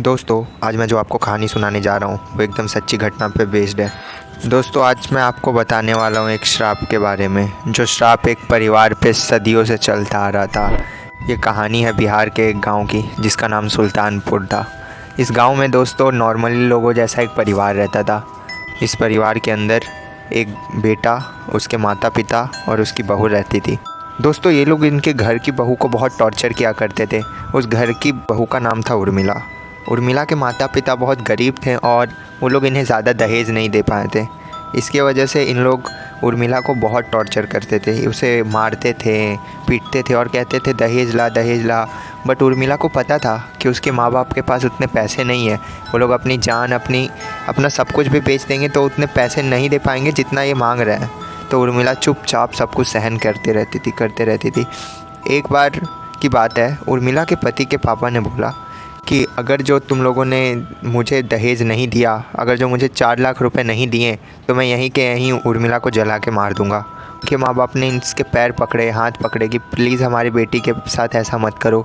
दोस्तों, आज मैं जो आपको कहानी सुनाने जा रहा हूँ वो एकदम सच्ची घटना पे बेस्ड है। दोस्तों, आज मैं आपको बताने वाला हूँ एक श्राप के बारे में, जो श्राप एक परिवार पे सदियों से चलता आ रहा था। ये कहानी है बिहार के एक गांव की, जिसका नाम सुल्तानपुर था। इस गांव में दोस्तों नॉर्मली लोगों जैसा एक परिवार रहता था। इस परिवार के अंदर एक बेटा, उसके माता पिता और उसकी बहू रहती थी। दोस्तों, ये लोग इनके घर की बहू को बहुत टॉर्चर किया करते थे। उस घर की बहू का नाम था उर्मिला। उर्मिला के माता पिता बहुत गरीब थे और वो लोग इन्हें ज़्यादा दहेज नहीं दे पाए थे। इसके वजह से इन लोग उर्मिला को बहुत टॉर्चर करते थे, उसे मारते थे, पीटते थे और कहते थे दहेज ला दहेज ला। बट उर्मिला को पता था कि उसके माँ बाप के पास उतने पैसे नहीं है। वो लोग अपनी जान, अपना सब कुछ भी बेच देंगे तो उतने पैसे नहीं दे पाएंगे जितना ये मांग रहे हैं। तो उर्मिला चुपचाप सब कुछ सहन करते रहती थी। एक बार की बात है, उर्मिला के पति के पापा ने बोला कि अगर जो तुम लोगों ने मुझे दहेज नहीं दिया, अगर जो मुझे 4 लाख रुपए नहीं दिए, तो मैं यहीं के यहीं उर्मिला को जला के मार दूंगा। उनके माँ बाप ने इसके पैर पकड़े, हाथ पकड़े कि प्लीज़ हमारी बेटी के साथ ऐसा मत करो।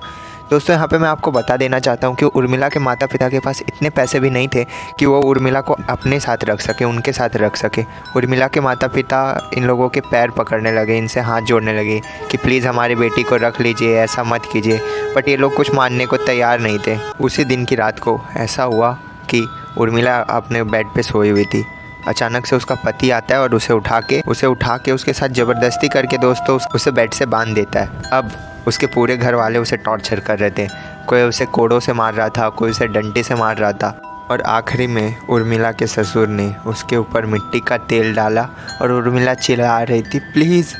दोस्तों, यहाँ पे मैं आपको बता देना चाहता हूँ कि उर्मिला के माता पिता के पास इतने पैसे भी नहीं थे कि वो उर्मिला को अपने साथ रख सके, उनके साथ रख सके। उर्मिला के माता पिता इन लोगों के पैर पकड़ने लगे, इनसे हाथ जोड़ने लगे कि प्लीज़ हमारी बेटी को रख लीजिए, ऐसा मत कीजिए। बट ये लोग कुछ मानने को तैयार नहीं थे। उसी दिन की रात को ऐसा हुआ कि उर्मिला अपने बेड पे सोई हुई थी। अचानक से उसका पति आता है और उसे उठा के उसके साथ ज़बरदस्ती करके दोस्तों उसे बेड से बांध देता है। अब उसके पूरे घर वाले उसे टॉर्चर कर रहे थे। कोई उसे कोड़ों से मार रहा था, कोई उसे डंडे से मार रहा था। और आखिरी में उर्मिला के ससुर ने उसके ऊपर मिट्टी का तेल डाला और उर्मिला चिल्ला रही थी, प्लीज़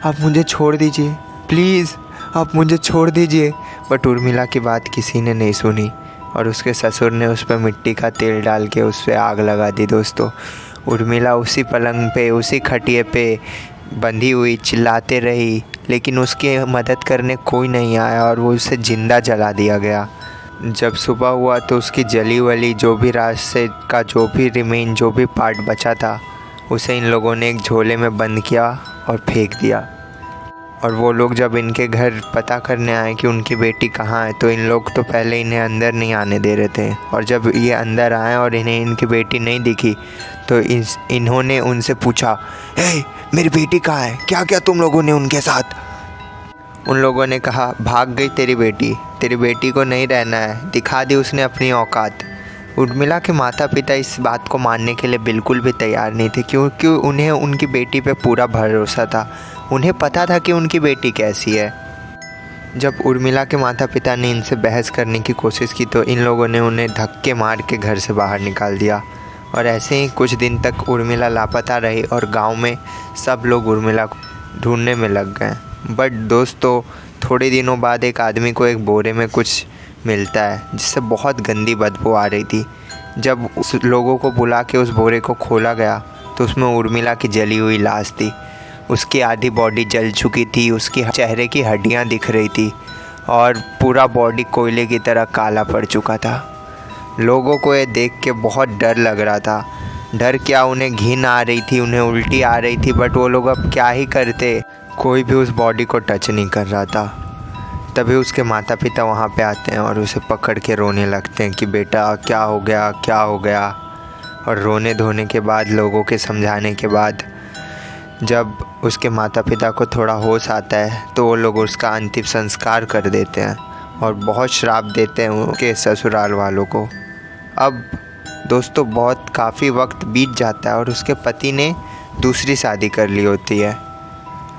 आप मुझे छोड़ दीजिए, प्लीज़ आप मुझे छोड़ दीजिए। बट उर्मिला की बात किसी ने नहीं सुनी और उसके ससुर ने उस पर मिट्टी का तेल डाल के उस पर आग लगा दी। दोस्तों, उर्मिला उसी पलंग पे, उसी खटिए पे बंधी हुई चिल्लाते रही, लेकिन उसकी मदद करने कोई नहीं आया और वो उसे ज़िंदा जला दिया गया। जब सुबह हुआ तो उसकी जली वली जो भी रास्ते का जो भी पार्ट बचा था, उसे इन लोगों ने एक झोले में बंद किया और फेंक दिया। और वो लोग जब इनके घर पता करने आए कि उनकी बेटी कहाँ है, तो इन लोग तो पहले इन्हें अंदर नहीं आने दे रहे थे। और जब ये अंदर आए और इन्हें इनकी बेटी नहीं दिखी, तो इन्होंने उनसे पूछा, हे मेरी बेटी कहाँ है, क्या क्या तुम लोगों ने उनके साथ? उन लोगों ने कहा, भाग गई तेरी बेटी को नहीं रहना है, दिखा दी उसने अपनी औकात। उर्मिला के माता पिता इस बात को मानने के लिए बिल्कुल भी तैयार नहीं थे, क्योंकि उन्हें उनकी बेटी पे पूरा भरोसा था। उन्हें पता था कि उनकी बेटी कैसी है। जब उर्मिला के माता पिता ने इनसे बहस करने की कोशिश की, तो इन लोगों ने उन्हें धक्के मार के घर से बाहर निकाल दिया। और ऐसे ही कुछ दिन तक उर्मिला लापता रही और गांव में सब लोग उर्मिला को ढूंढने में लग गए। बट दोस्तों, थोड़े दिनों बाद एक आदमी को एक बोरे में कुछ मिलता है, जिससे बहुत गंदी बदबू आ रही थी। जब उस लोगों को बुला के उस बोरे को खोला गया, तो उसमें उर्मिला की जली हुई लाश थी। उसकी आधी बॉडी जल चुकी थी, उसकी चेहरे की हड्डियां दिख रही थी और पूरा बॉडी कोयले की तरह काला पड़ चुका था। लोगों को ये देख के बहुत डर लग रहा था। डर क्या, उन्हें घिन आ रही थी, उन्हें उल्टी आ रही थी। बट वो लोग अब क्या ही करते, कोई भी उस बॉडी को टच नहीं कर रहा था। तभी उसके माता पिता वहाँ पे आते हैं और उसे पकड़ के रोने लगते हैं कि बेटा क्या हो गया, क्या हो गया। और रोने धोने के बाद, लोगों के समझाने के बाद, जब उसके माता पिता को थोड़ा होश आता है, तो वो लोग उसका अंतिम संस्कार कर देते हैं और बहुत श्राप देते हैं उनके ससुराल वालों को। अब दोस्तों, काफ़ी वक्त बीत जाता है और उसके पति ने दूसरी शादी कर ली होती है।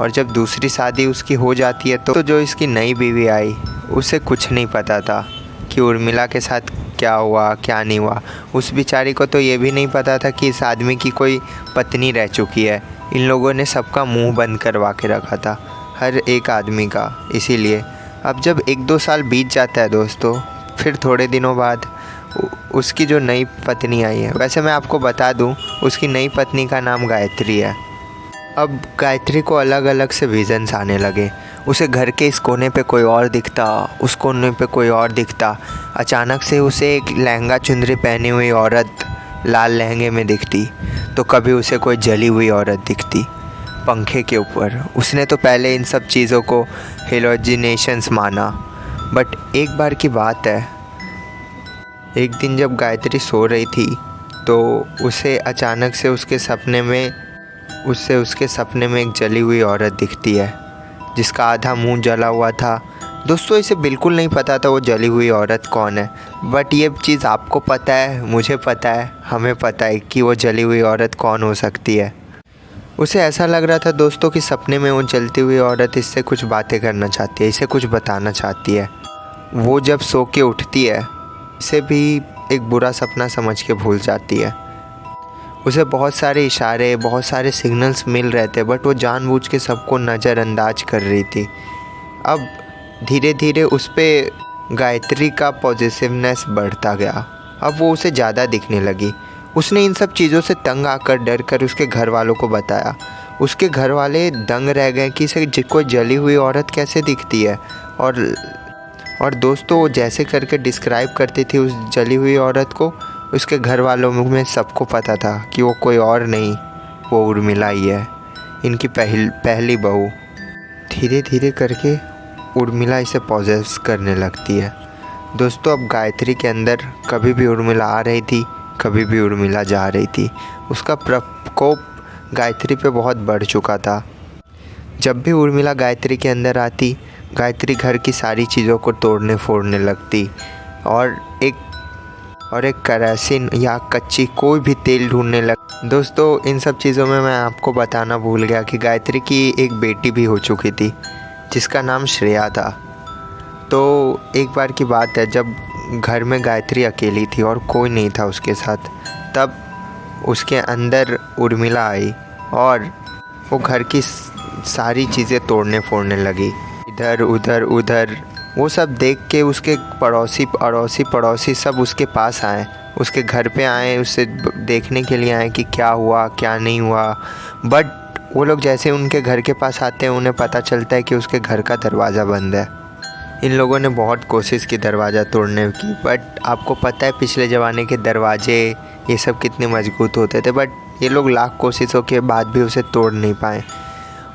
और जब दूसरी शादी उसकी हो जाती है, तो जो इसकी नई बीवी आई, उसे कुछ नहीं पता था कि उर्मिला के साथ क्या हुआ, क्या नहीं हुआ। उस बेचारी को तो ये भी नहीं पता था कि इस आदमी की कोई पत्नी रह चुकी है। इन लोगों ने सबका मुंह बंद करवा के रखा था, हर एक आदमी का। इसीलिए अब जब 1-2 साल बीत जाता है दोस्तों, फिर थोड़े दिनों बाद उसकी जो नई पत्नी आई है, वैसे मैं आपको बता दूं, उसकी नई पत्नी का नाम गायत्री है। अब गायत्री को अलग अलग से विजन्स आने लगे। उसे घर के इस कोने पे कोई और दिखता, उस कोने पे कोई और दिखता। अचानक से उसे एक लहंगा चुनरी पहनी हुई औरत लाल लहंगे में दिखती, तो कभी उसे कोई जली हुई औरत दिखती पंखे के ऊपर। उसने तो पहले इन सब चीज़ों को हेलोजिनेशंस माना। बट एक बार की बात है, एक दिन जब गायत्री सो रही थी तो उसे अचानक से उसके सपने में एक जली हुई औरत दिखती है जिसका आधा मुंह जला हुआ था। दोस्तों इसे बिल्कुल नहीं पता था वो जली हुई औरत कौन है, बट ये चीज़ आपको पता है, मुझे पता है, हमें पता है कि वो जली हुई औरत कौन हो सकती है। उसे ऐसा लग रहा था दोस्तों कि सपने में वो जलती हुई औरत इससे कुछ बातें करना चाहती है, इसे कुछ बताना चाहती है। वो जब सो के उठती है इसे भी एक बुरा सपना समझ के भूल जाती है। उसे बहुत सारे इशारे, बहुत सारे सिग्नल्स मिल रहे थे, बट वो जानबूझ के सबको नज़रअंदाज कर रही थी। अब धीरे धीरे उस पर गायत्री का पॉजिटिवनेस बढ़ता गया। अब वो उसे ज़्यादा दिखने लगी। उसने इन सब चीज़ों से तंग आकर डर कर उसके घर वालों को बताया। उसके घर वाले दंग रह गए कि इसे कोई जली हुई औरत कैसे दिखती है। और दोस्तों वो जैसे करके डिस्क्राइब करती थी उस जली हुई औरत को, उसके घर वालों में सबको पता था कि वो कोई और नहीं, वो उर्मिला ही है, इनकी पहली बहू। धीरे धीरे करके उर्मिला इसे पॉजेस करने लगती है। दोस्तों अब गायत्री के अंदर कभी भी उर्मिला आ रही थी, कभी भी उर्मिला जा रही थी। उसका प्रकोप गायत्री पे बहुत बढ़ चुका था। जब भी उर्मिला गायत्री के अंदर आती, गायत्री घर की सारी चीज़ों को तोड़ने फोड़ने लगती और एक केरोसिन या कच्ची कोई भी तेल ढूंढने लग। दोस्तों इन सब चीज़ों में मैं आपको बताना भूल गया कि गायत्री की एक बेटी भी हो चुकी थी जिसका नाम श्रेया था। तो एक बार की बात है जब घर में गायत्री अकेली थी और कोई नहीं था उसके साथ, तब उसके अंदर उर्मिला आई और वो घर की सारी चीज़ें तोड़ने फोड़ने लगी, इधर उधर। वो सब देख के उसके पड़ोसी सब उसके पास आए, उसके घर पे आए, उससे देखने के लिए आए कि क्या हुआ क्या नहीं हुआ। बट वो लोग जैसे उनके घर के पास आते हैं उन्हें पता चलता है कि उसके घर का दरवाज़ा बंद है। इन लोगों ने बहुत कोशिश की दरवाज़ा तोड़ने की, बट आपको पता है पिछले ज़माने के दरवाजे ये सब कितने मजबूत होते थे, बट ये लोग लाख कोशिशों के बाद भी उसे तोड़ नहीं पाए।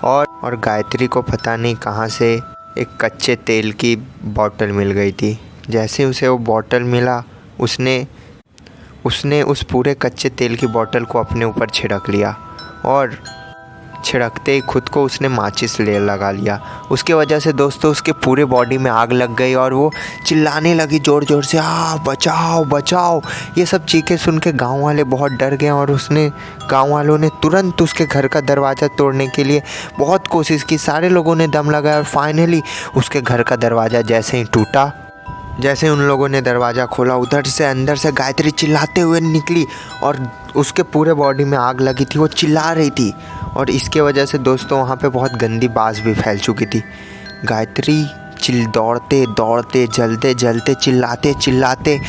और गायत्री को पता नहीं कहाँ से एक कच्चे तेल की बोतल मिल गई थी। जैसे उसे वो बोतल मिला उसने उस पूरे कच्चे तेल की बोतल को अपने ऊपर छिड़क लिया और छिड़कते ही खुद को उसने माचिस ले लगा लिया। उसके वजह से दोस्तों उसके पूरे बॉडी में आग लग गई और वो चिल्लाने लगी ज़ोर ज़ोर से, बचाओ बचाओ। ये सब चीखें सुन के गाँव वाले बहुत डर गए और गाँव वालों ने तुरंत उसके घर का दरवाज़ा तोड़ने के लिए बहुत कोशिश की। सारे लोगों ने दम लगाया और फाइनली उसके घर का दरवाज़ा जैसे ही टूटा, जैसे उन लोगों ने दरवाज़ा खोला, उधर से अंदर से गायत्री चिल्लाते हुए निकली और उसके पूरे बॉडी में आग लगी थी, वो चिल्ला रही थी। और इसके वजह से दोस्तों वहाँ पे बहुत गंदी बास भी फैल चुकी थी। गायत्री दौड़ते जलते चिल्लाते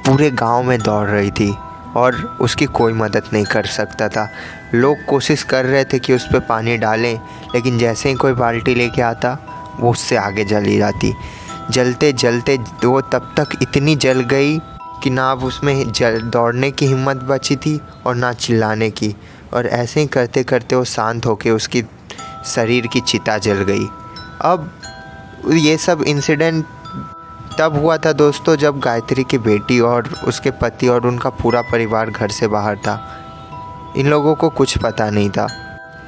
पूरे गांव में दौड़ रही थी और उसकी कोई मदद नहीं कर सकता था। लोग कोशिश कर रहे थे कि उस पर पानी डालें, लेकिन जैसे ही कोई बाल्टी लेके आता वो उससे आगे जली जाती। जलते वो तब तक इतनी जल गई कि ना अब उसमें दौड़ने की हिम्मत बची थी और ना चिल्लाने की। और ऐसे ही करते करते वो शांत होके उसकी शरीर की चिता जल गई। अब ये सब इंसिडेंट तब हुआ था दोस्तों जब गायत्री की बेटी और उसके पति और उनका पूरा परिवार घर से बाहर था। इन लोगों को कुछ पता नहीं था।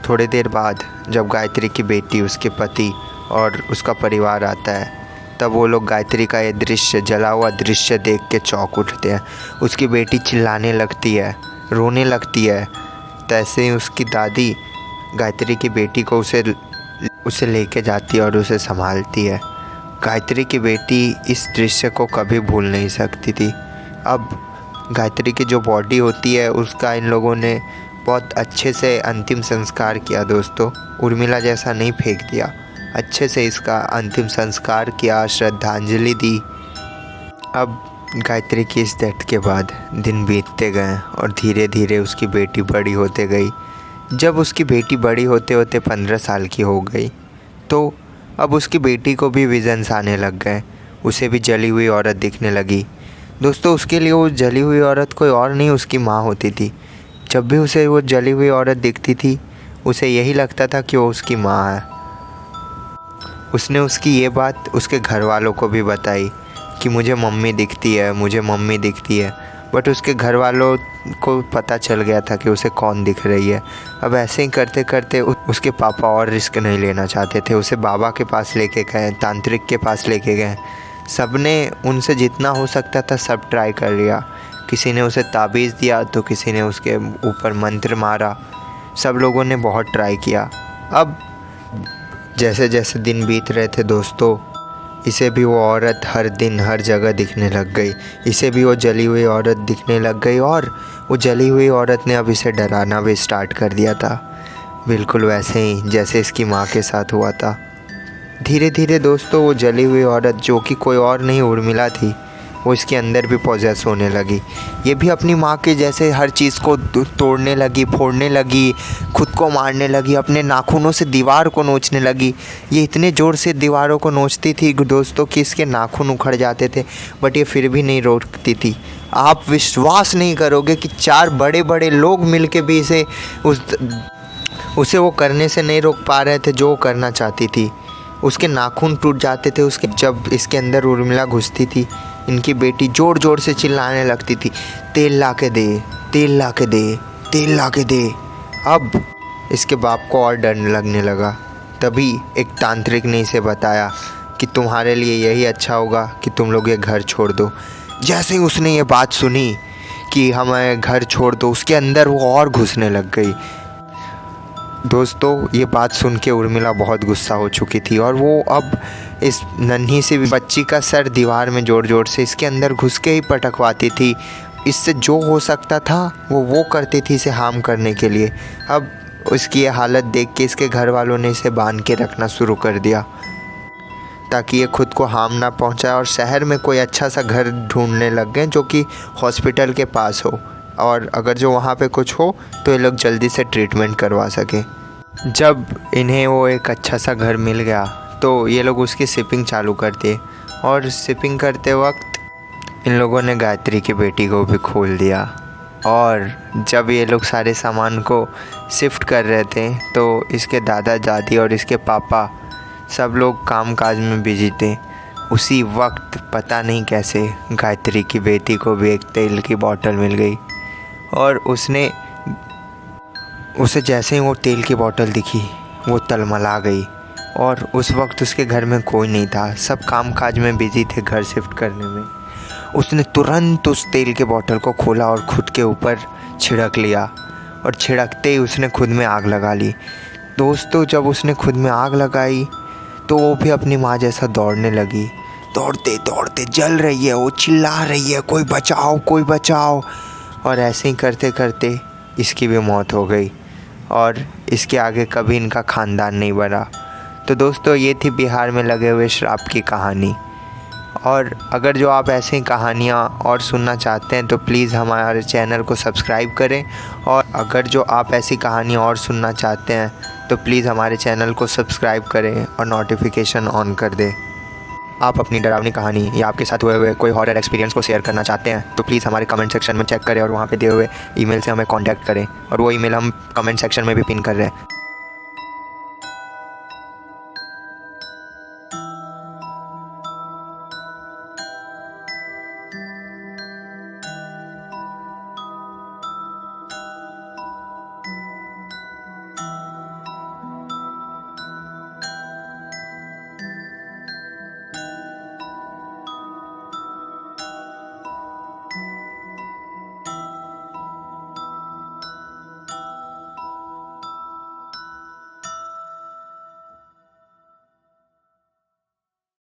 थोड़ी देर बाद जब गायत्री की बेटी, उसके पति और उसका परिवार आता है, तब वो लोग गायत्री का ये दृश्य, जला हुआ दृश्य देख के चौंक उठते हैं। उसकी बेटी चिल्लाने लगती है, रोने लगती है। तैसे ही उसकी दादी गायत्री की बेटी को उसे लेके जाती है और उसे संभालती है। गायत्री की बेटी इस दृश्य को कभी भूल नहीं सकती थी। अब गायत्री की जो बॉडी होती है उसका इन लोगों ने बहुत अच्छे से अंतिम संस्कार किया दोस्तों। उर्मिला जैसा नहीं फेंक दिया, अच्छे से इसका अंतिम संस्कार किया, श्रद्धांजलि दी। अब गायत्री की इस डेथ के बाद दिन बीतते गए और धीरे धीरे उसकी बेटी बड़ी होते गई। जब उसकी बेटी बड़ी होते होते 15 साल की हो गई तो अब उसकी बेटी को भी विजन्स आने लग गए। उसे भी जली हुई औरत दिखने लगी। दोस्तों उसके लिए वो जली हुई औरत कोई और नहीं, उसकी माँ होती थी। जब भी उसे वो जली हुई औरत दिखती थी उसे यही लगता था कि वो उसकी माँ है। उसने उसकी ये बात उसके घर वालों को भी बताई। कि मुझे मम्मी दिखती है, मुझे मम्मी दिखती है। बट उसके घर वालों को पता चल गया था कि उसे कौन दिख रही है। अब ऐसे ही करते करते उसके पापा और रिस्क नहीं लेना चाहते थे। उसे बाबा के पास लेके गए, तांत्रिक के पास लेके गए। सब ने उनसे जितना हो सकता था सब ट्राई कर लिया। किसी ने उसे ताबीज़ दिया तो किसी ने उसके ऊपर मंत्र मारा। सब लोगों ने बहुत ट्राई किया। अब जैसे जैसे दिन बीत रहे थे दोस्तों, इसे भी वो औरत हर दिन हर जगह दिखने लग गई। इसे भी वो जली हुई औरत दिखने लग गई और वो जली हुई औरत ने अब इसे डराना भी स्टार्ट कर दिया था, बिल्कुल वैसे ही जैसे इसकी माँ के साथ हुआ था। धीरे धीरे दोस्तों वो जली हुई औरत, जो कि कोई और नहीं उर्मिला थी, वो इसके अंदर भी पॉजेस होने लगी। ये भी अपनी माँ के जैसे हर चीज़ को तोड़ने लगी, फोड़ने लगी, खुद को मारने लगी, अपने नाखूनों से दीवार को नोचने लगी। ये इतने ज़ोर से दीवारों को नोचती थी दोस्तों कि इसके नाखून उखड़ जाते थे, बट ये फिर भी नहीं रोकती थी। आप विश्वास नहीं करोगे कि 4 बड़े बड़े लोग मिल के भी उसे वो करने से नहीं रोक पा रहे थे जो वो करना चाहती थी। उसके नाखून टूट जाते थे उसके। जब इसके अंदर उर्मिला घुसती थी, इनकी बेटी ज़ोर ज़ोर से चिल्लाने लगती थी, तेल ला के दे, तेल ला के दे, तेल ला के दे। अब इसके बाप को और डर लगने लगा। तभी एक तांत्रिक ने इसे बताया कि तुम्हारे लिए यही अच्छा होगा कि तुम लोग ये घर छोड़ दो। जैसे ही उसने ये बात सुनी कि हमें घर छोड़ दो, उसके अंदर वो और घुसने लग गई। दोस्तों ये बात सुन के उर्मिला बहुत गुस्सा हो चुकी थी और वो अब इस नन्ही सी बच्ची का सर दीवार में ज़ोर ज़ोर से इसके अंदर घुस के ही पटकवाती थी। इससे जो हो सकता था वो करती थी इसे हार्म करने के लिए। अब उसकी ये हालत देख के इसके घर वालों ने इसे बांध के रखना शुरू कर दिया ताकि ये खुद को हार्म ना पहुंचाए, और शहर में कोई अच्छा सा घर ढूंढने लग गए जो कि हॉस्पिटल के पास हो, और अगर जो वहाँ पे कुछ हो तो ये लोग जल्दी से ट्रीटमेंट करवा सके। जब इन्हें वो एक अच्छा सा घर मिल गया तो ये लोग उसकी शिपिंग चालू कर दिए, और शिपिंग करते वक्त इन लोगों ने गायत्री की बेटी को भी खोल दिया। और जब ये लोग सारे सामान को शिफ्ट कर रहे थे तो इसके दादा दादी और इसके पापा सब लोग काम काज में बिजी थे। उसी वक्त पता नहीं कैसे गायत्री की बेटी को भी एक तेल की बोतल मिल गई, और उसे जैसे ही वो तेल की बोतल दिखी वो तलमला गई। और उस वक्त उसके घर में कोई नहीं था, सब काम काज में बिजी थे घर शिफ्ट करने में। उसने तुरंत उस तेल के बोतल को खोला और खुद के ऊपर छिड़क लिया, और छिड़कते ही उसने खुद में आग लगा ली। दोस्तों जब उसने खुद में आग लगाई तो वो भी अपनी माँ जैसा दौड़ने लगी। दौड़ते दौड़ते जल रही है, वो चिल्ला रही है, कोई बचाओ कोई बचाओ। और ऐसे ही करते करते इसकी भी मौत हो गई, और इसके आगे कभी इनका ख़ानदान नहीं बढ़ा। तो दोस्तों ये थी बिहार में लगे हुए श्राप की कहानी। और अगर जो आप ऐसी कहानियाँ और सुनना चाहते हैं तो प्लीज़ हमारे चैनल को सब्सक्राइब करें, और अगर जो आप ऐसी कहानियाँ और सुनना चाहते हैं तो प्लीज़ हमारे चैनल को सब्सक्राइब करें और नोटिफिकेशन ऑन कर दें। आप अपनी डरावनी कहानी या आपके साथ हुए कोई हॉरर एक्सपीरियंस को शेयर करना चाहते हैं तो प्लीज़ हमारे कमेंट सेक्शन में चेक करें और वहाँ पे दिए हुए ईमेल से हमें कांटेक्ट करें, और वो ईमेल हम कमेंट सेक्शन में भी पिन कर रहे हैं।